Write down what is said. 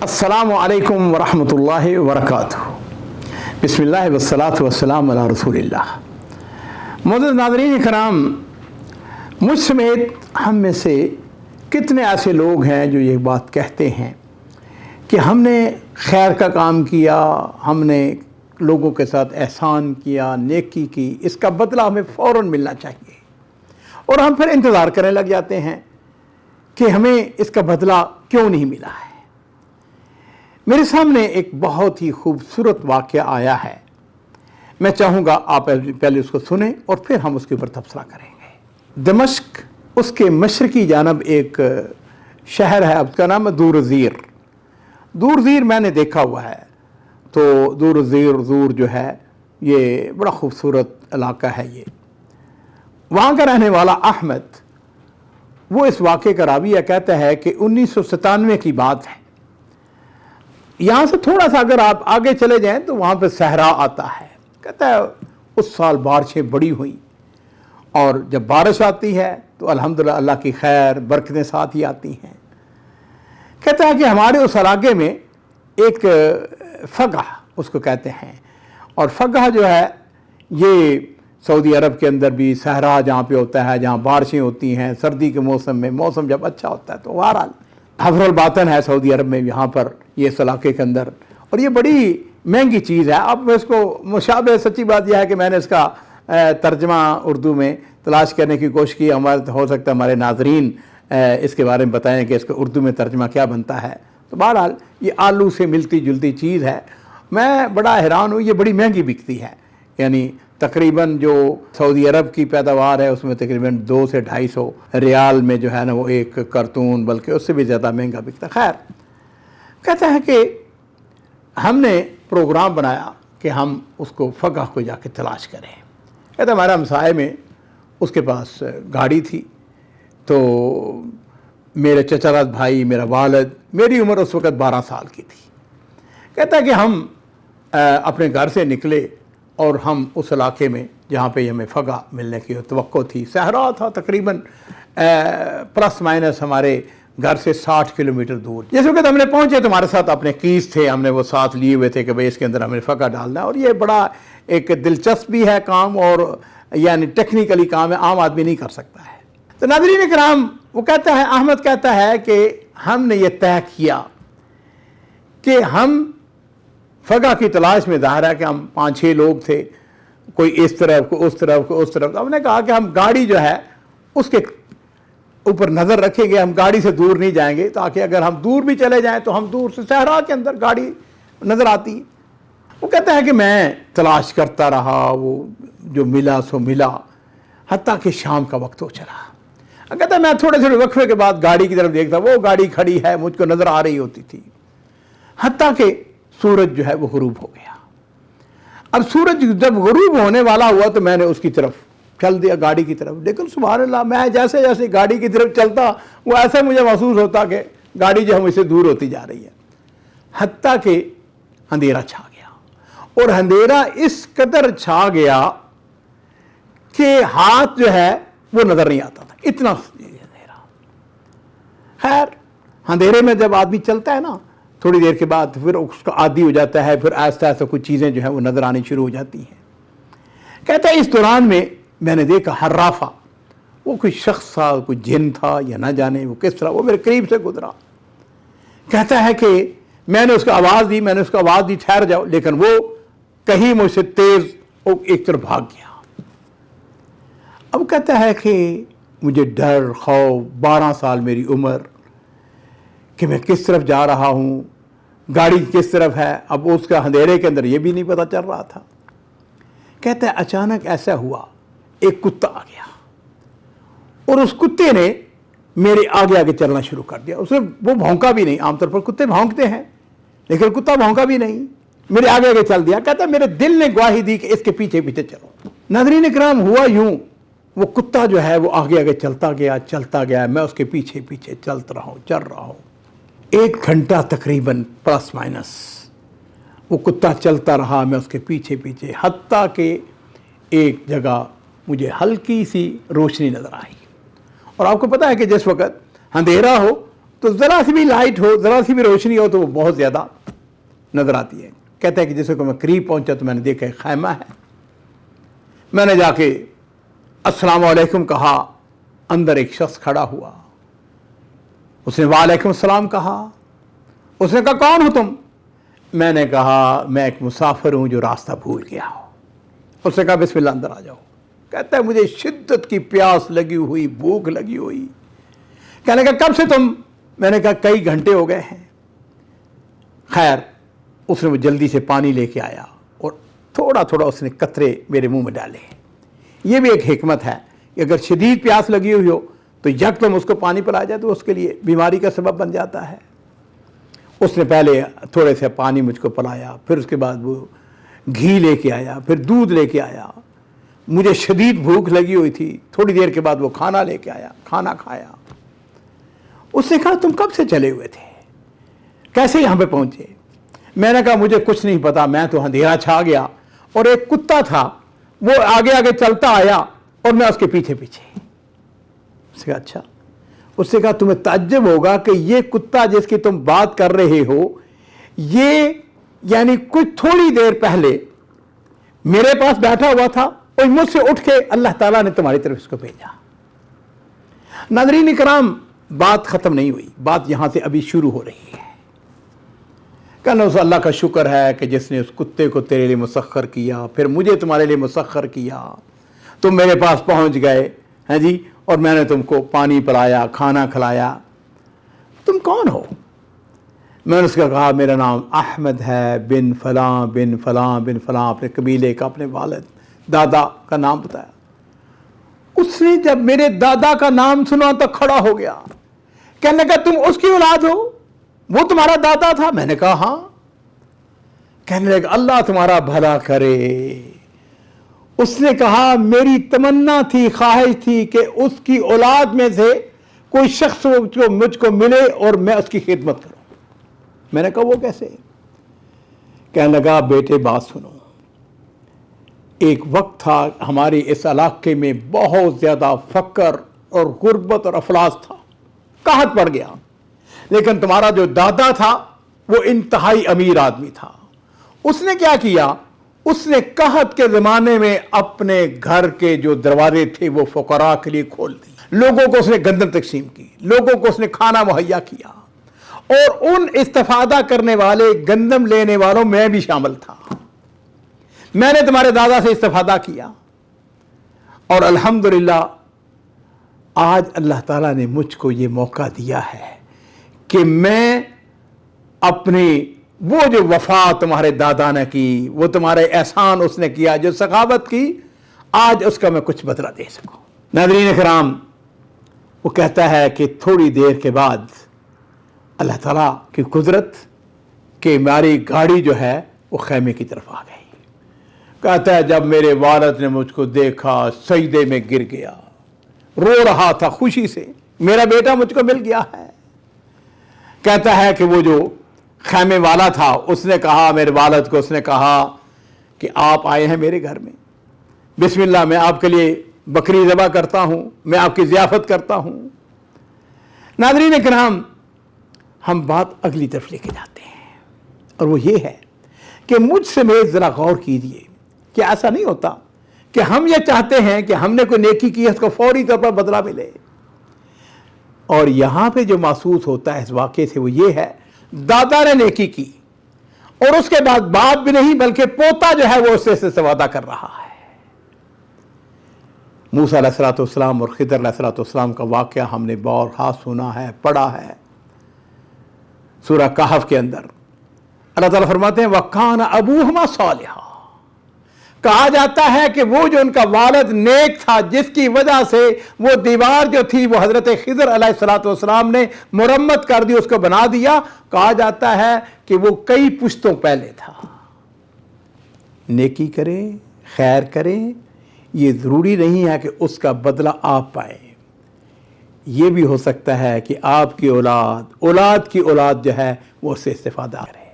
अस्सलामु अलैकुम वरहमतुल्लाहि वबरकातुहू। बिस्मिल्लाह वस्सलातु वस्सलामु अला रसूलिल्लाह। मुअज़्ज़ज़ नाज़रीन कराम, मुझ समेत हम में से कितने ऐसे लोग हैं जो ये बात कहते हैं कि हमने खैर का काम किया, हमने लोगों के साथ एहसान किया, नेकी की, इसका बदला हमें फ़ौरन मिलना चाहिए। और हम फिर इंतज़ार करने लग जाते हैं कि हमें इसका बदला क्यों नहीं मिला है। मेरे सामने एक बहुत ही खूबसूरत वाक़या आया है, मैं चाहूँगा आप पहले उसको सुनें और फिर हम उसके ऊपर तबसरा करेंगे। दमिश्क, उसके मशरक़ी जानब एक शहर है, उसका नाम है दूरज़ीर। दूरज़ीर मैंने देखा हुआ है, तो दूर जो है ये बड़ा खूबसूरत इलाका है। ये वहाँ का रहने वाला अहमद, वो इस वाक़े का राविया कहता है कि 1997 की बात है। यहाँ से थोड़ा सा अगर आप आगे चले जाएं तो वहाँ पर सहरा आता है। कहता है उस साल बारिशें बड़ी हुई, और जब बारिश आती है तो अल्हम्दुलिल्लाह अल्लाह की खैर बरकतें साथ ही आती हैं। कहता है कि हमारे उस इलाके में एक फ़गह उसको कहते हैं, और फ़गह जो है ये सऊदी अरब के अंदर भी सहरा जहाँ पे होता है, जहाँ बारिशें होती हैं सर्दी के मौसम में, मौसम जब अच्छा होता है तो बहरहाल हफरुल बातन है सऊदी अरब में, यहाँ पर ये इस इलाके के अंदर, और ये बड़ी महंगी चीज़ है। अब इसको मुशाबे, सच्ची बात यह है कि मैंने इसका तर्जमा उर्दू में तलाश करने की कोशिश की। हमारे हो सकता है हमारे नाजरीन इसके बारे में बताएं कि इसका उर्दू में तर्जमा क्या बनता है। तो बहरहाल ये आलू से मिलती जुलती चीज़ है। मैं बड़ा हैरान हूँ, ये बड़ी महंगी बिकती है। यानी तकरीबन जो सऊदी अरब की पैदावार है उसमें तकरीबन 200 से 250 रियाल में जो है ना वो एक कार्टून, बल्कि उससे भी ज़्यादा महंगा बिकता। खैर, कहता है कि हमने प्रोग्राम बनाया कि हम उसको फ़गह को जाके तलाश करें। कहता हमारा हमसाए में उसके पास गाड़ी थी, तो मेरे चचाराज भाई, मेरा वालिद, मेरी उम्र उस वक़्त 12 साल की थी। कहता है कि हम अपने घर से निकले और हम उस इलाके में जहाँ पे हमें फ़गह मिलने की तवक्को थी, सहरा था तकरीबन प्लस माइनस हमारे घर से 60 किलोमीटर दूर। जिस वक्त हमने पहुँचे तो हमारे साथ अपने कीस थे, हमने वो साथ लिए हुए थे कि भाई इसके अंदर हमें फ़गह डालना है। और ये बड़ा एक दिलचस्प भी है काम, और यानी टेक्निकली काम है, आम आदमी नहीं कर सकता है। तो नाज़रीन इकराम, वो कहता है, अहमद कहता है कि हमने ये तय किया कि हम फ़गह की तलाश में, ज़ाहिर है कि हम 5-6 लोग थे, कोई इस तरफ, कोई उस तरफ, कोई उस तरफ। तो हमने कहा कि हम गाड़ी जो है उसके ऊपर नज़र रखेंगे, हम गाड़ी से दूर नहीं जाएंगे, ताकि अगर हम दूर भी चले जाएं तो हम दूर से सहरा के अंदर गाड़ी नज़र आती। वो कहता है कि मैं तलाश करता रहा, वो जो मिला सो मिला, हत्ता कि शाम का वक्त हो चला। कहता है मैं थोड़े थोड़े वक्फे के बाद गाड़ी की तरफ देखता, वो गाड़ी खड़ी है, मुझको नज़र आ रही होती थी, हत्ता कि सूरज जो है वो गुरूब हो गया। अब सूरज जब गुरूब होने वाला हुआ तो मैंने उसकी तरफ चल दिया, गाड़ी की तरफ। लेकिन सुभान अल्लाह, मैं जैसे जैसे गाड़ी की तरफ चलता वो ऐसा मुझे महसूस होता कि गाड़ी जो है मुझसे दूर होती जा रही है, हत्ता कि अंधेरा छा गया। और अंधेरा इस कदर छा गया कि हाथ जो है वो नज़र नहीं आता था, इतना अंधेरा। खैर, अंधेरे में जब आदमी चलता है ना, थोड़ी देर के बाद फिर उसका आदी हो जाता है, फिर ऐसा ऐसा कुछ चीज़ें जो है वो नज़र आनी शुरू हो जाती हैं। कहता है इस दौरान में मैंने देखा हर्राफा, वो कोई शख्स था, कोई जिन था या ना जाने वो किस तरह, वो मेरे करीब से गुजरा। कहता है कि मैंने उसको आवाज़ दी, ठहर जाओ, लेकिन वो कहीं मुझसे तेज़ एक तरफ भाग गया। अब कहता है कि मुझे डर, खौफ, 12 साल मेरी उम्र, कि मैं किस तरफ जा रहा हूँ, गाड़ी किस तरफ है। अब उसका अंधेरे के अंदर ये भी नहीं पता चल रहा था। कहता है अचानक ऐसा हुआ, एक कुत्ता आ गया और उस कुत्ते ने मेरे आगे आगे चलना शुरू कर दिया। उसे वो भौंका भी नहीं, आमतौर पर कुत्ते भौंकते हैं, लेकिन कुत्ता भौंका भी नहीं, मेरे आगे आगे चल दिया। कहता है मेरे दिल ने गवाही दी कि इसके पीछे पीछे चलो। नाज़रीन इकराम, हुआ यूं, वो कुत्ता जो है वो आगे आगे चलता गया, मैं उसके पीछे पीछे चल रहा हूँ। 1 घंटा तकरीबन प्लस माइनस वो कुत्ता चलता रहा, मैं उसके पीछे पीछे, हत्ता कि एक जगह मुझे हल्की सी रोशनी नज़र आई। और आपको पता है कि जिस वक़्त अंधेरा हो تو ذرا سی بھی لائٹ ہو، ذرا سی بھی روشنی ہو تو وہ بہت زیادہ نظر آتی ہے۔ کہتا ہے کہ جیسے کہ میں قریب پہنچا تو میں نے دیکھا ایک خیمہ ہے، میں نے جا کے السلام علیکم کہا، اندر ایک شخص کھڑا ہوا، اس نے وعلیکم السلام کہا، اس نے کہا کون ہو تم؟ میں نے کہا میں ایک مسافر ہوں جو راستہ بھول گیا ہوں۔ اس نے کہا بسم اللہ اندر آ جاؤ۔ کہتا ہے مجھے شدت کی پیاس لگی ہوئی، بھوک لگی ہوئی۔ کہنے کا کب سے تم؟ میں نے کہا کئی گھنٹے ہو گئے ہیں۔ خیر اس نے وہ جلدی سے پانی لے کے آیا اور تھوڑا تھوڑا اس نے قطرے میرے منہ میں ڈالے۔ یہ بھی ایک حکمت ہے کہ اگر شدید پیاس لگی ہوئی ہو تو یکدم اس کو پانی پلایا جائے تو اس کے لیے بیماری کا سبب بن جاتا ہے۔ اس نے پہلے تھوڑے سے پانی مجھ کو پلایا، پھر اس کے بعد وہ گھی لے کے آیا، پھر دودھ لے کے آیا۔ مجھے شدید بھوک لگی ہوئی تھی، تھوڑی دیر کے بعد وہ کھانا لے کے آیا، کھانا کھایا۔ اس نے کہا تم کب سے چلے ہوئے تھے؟ کیسے یہاں پہ پہنچے؟ میں نے کہا مجھے کچھ نہیں پتا، میں تو اندھیرا چھا گیا اور ایک کتا تھا وہ آگے آگے چلتا آیا اور میں اس کے پیچھے پیچھے۔ اس نے کہا اچھا۔ اس نے کہا تمہیں تعجب ہوگا کہ یہ کتا جس کی تم بات کر رہے ہو، یہ یعنی کچھ تھوڑی دیر پہلے میرے پاس بیٹھا ہوا تھا اور مجھ سے اٹھ کے اللہ تعالیٰ نے تمہاری طرف اس کو بھیجا۔ ناظرین اکرام، بات ختم نہیں ہوئی، بات یہاں سے ابھی شروع ہو رہی ہے۔ کہنا اس اللہ کا شکر ہے کہ جس نے اس کتے کو تیرے لیے مسخر کیا، پھر مجھے تمہارے لیے مسخر کیا، تم میرے پاس پہنچ گئے ہیں جی، اور میں نے تم کو پانی پلایا، کھانا کھلایا۔ تم کون ہو؟ میں نے اس کو کہا میرا نام احمد ہے، بن فلاں بن فلاں بن فلاں، اپنے قبیلے کا، اپنے والد دادا کا نام بتایا۔ اس نے جب میرے دادا کا نام سنا تو کھڑا ہو گیا، کہنے لگا تم اس کی اولاد ہو؟ وہ تمہارا دادا تھا؟ میں نے کہا ہاں۔ کہنے لگا اللہ تمہارا بھلا کرے۔ اس نے کہا میری تمنا تھی، خواہش تھی کہ اس کی اولاد میں سے کوئی شخص مجھ کو ملے اور میں اس کی خدمت کروں۔ میں نے کہا وہ کیسے؟ کہنے لگا بیٹے بات سنو، ایک وقت تھا ہمارے اس علاقے میں بہت زیادہ فقر اور غربت اور افلاس تھا، قحط پڑ گیا، لیکن تمہارا جو دادا تھا وہ انتہائی امیر آدمی تھا۔ اس نے کیا کیا؟ اس نے قحط کے زمانے میں اپنے گھر کے جو دروازے تھے وہ فقراء کے لیے کھول دیے، لوگوں کو اس نے گندم تقسیم کی، لوگوں کو اس نے کھانا مہیا کیا، اور ان استفادہ کرنے والے گندم لینے والوں میں بھی شامل تھا۔ میں نے تمہارے دادا سے استفادہ کیا، اور الحمدللہ آج اللہ تعالیٰ نے مجھ کو یہ موقع دیا ہے کہ میں اپنی وہ جو وفا تمہارے دادا نے کی، وہ تمہارے احسان اس نے کیا، جو سخاوت کی، آج اس کا میں کچھ بدلہ دے سکوں۔ ناظرین کرام، وہ کہتا ہے کہ تھوڑی دیر کے بعد اللہ تعالیٰ کی قدرت کہ ہماری گاڑی جو ہے وہ خیمے کی طرف آ گئی۔ کہتا ہے جب میرے والد نے مجھ کو دیکھا سجدے میں گر گیا، رو رہا تھا خوشی سے، میرا بیٹا مجھ کو مل گیا ہے۔ کہتا ہے کہ وہ جو خیمے والا تھا اس نے کہا میرے والد کو، اس نے کہا کہ آپ آئے ہیں میرے گھر میں، بسم اللہ میں آپ کے لیے بکری ذبح کرتا ہوں، میں آپ کی ضیافت کرتا ہوں۔ ناظرین کرام، ہم بات اگلی طرف لے کے جاتے ہیں، اور وہ یہ ہے کہ مجھ سے میں ذرا غور کیجیے کہ ایسا نہیں ہوتا کہ ہم یہ چاہتے ہیں کہ ہم نے کوئی نیکی کی ہے اس کو فوری طور پر بدلہ ملے، اور یہاں پہ جو محسوس ہوتا ہے اس واقعے سے وہ یہ ہے دادا نے نیکی کی اور اس کے بعد باپ بھی نہیں بلکہ پوتا جو ہے وہ اس سے استفادہ کر رہا ہے۔ موسیٰ علیہ السلام اور خضر علیہ السلام کا واقعہ ہم نے بارہا سنا ہے، پڑھا ہے سورہ کہف کے اندر۔ اللہ تعالیٰ فرماتے ہیں وَكَانَ أَبُوهُمَا صَالِحًا، کہا جاتا ہے کہ وہ جو ان کا والد نیک تھا جس کی وجہ سے وہ دیوار جو تھی وہ حضرت خضر علیہ السلام نے مرمت کر دی، اس کو بنا دیا، کہا جاتا ہے کہ وہ کئی پشتوں پہلے تھا۔ نیکی کریں، خیر کریں، یہ ضروری نہیں ہے کہ اس کا بدلہ آپ پائیں، یہ بھی ہو سکتا ہے کہ آپ کی اولاد کی اولاد جو ہے وہ اس سے استفادہ کرے۔